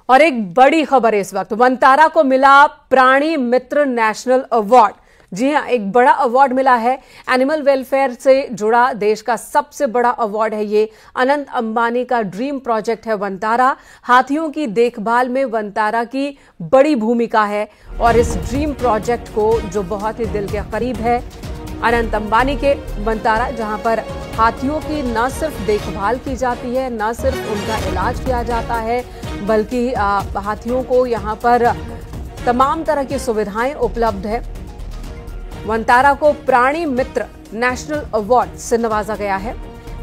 और एक बड़ी खबर है इस वक्त, वनतारा को मिला प्राणी मित्र नेशनल अवार्ड। जी हां, एक बड़ा अवार्ड मिला है। एनिमल वेलफेयर से जुड़ा देश का सबसे बड़ा अवार्ड है ये। अनंत अंबानी का ड्रीम प्रोजेक्ट है वनतारा। हाथियों की देखभाल में वनतारा की बड़ी भूमिका है और इस ड्रीम प्रोजेक्ट को जो बहुत ही दिल के करीब है, अनंत अंबानी के वनतारा, जहां पर हाथियों की न सिर्फ देखभाल की जाती है, न सिर्फ उनका इलाज किया जाता है, बल्कि हाथियों को यहां पर तमाम तरह की सुविधाएं उपलब्ध है। वनतारा को प्राणी मित्र नेशनल अवार्ड से नवाजा गया है।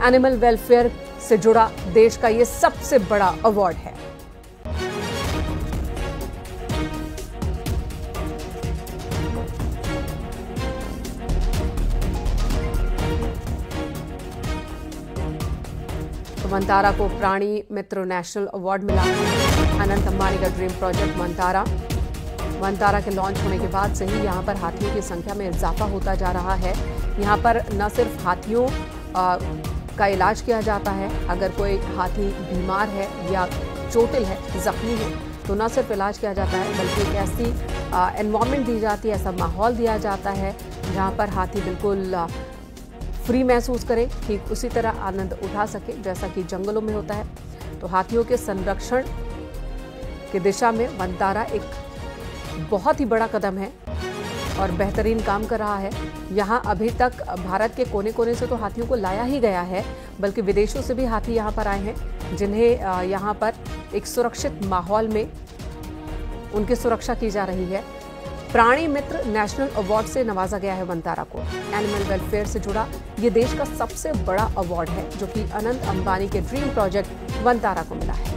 एनिमल वेलफेयर से जुड़ा देश का यह सबसे बड़ा अवार्ड है। वनतारा को प्राणी मित्र नेशनल अवार्ड मिला। अनंत अंबानी का ड्रीम प्रोजेक्ट वनतारा के लॉन्च होने के बाद से ही यहाँ पर हाथियों की संख्या में इजाफा होता जा रहा है। यहाँ पर न सिर्फ हाथियों का इलाज किया जाता है, अगर कोई हाथी बीमार है या चोटिल है, जख्मी है, तो न सिर्फ इलाज किया जाता है, बल्कि एक ऐसी एनवायरनमेंट दी जाती है, ऐसा माहौल दिया जाता है जहाँ पर हाथी बिल्कुल फ्री महसूस करे, ठीक उसी तरह आनंद उठा सके जैसा कि जंगलों में होता है। तो हाथियों के संरक्षण की दिशा में वनतारा एक बहुत ही बड़ा कदम है और बेहतरीन काम कर रहा है। यहाँ अभी तक भारत के कोने कोने से तो हाथियों को लाया ही गया है, बल्कि विदेशों से भी हाथी यहाँ पर आए हैं, जिन्हें यहाँ पर एक सुरक्षित माहौल में उनकी सुरक्षा की जा रही है। प्राणी मित्र नेशनल अवार्ड से नवाजा गया है वनतारा को। एनिमल वेलफेयर से जुड़ा ये देश का सबसे बड़ा अवार्ड है, जो कि अनंत अंबानी के ड्रीम प्रोजेक्ट वनतारा को मिला है।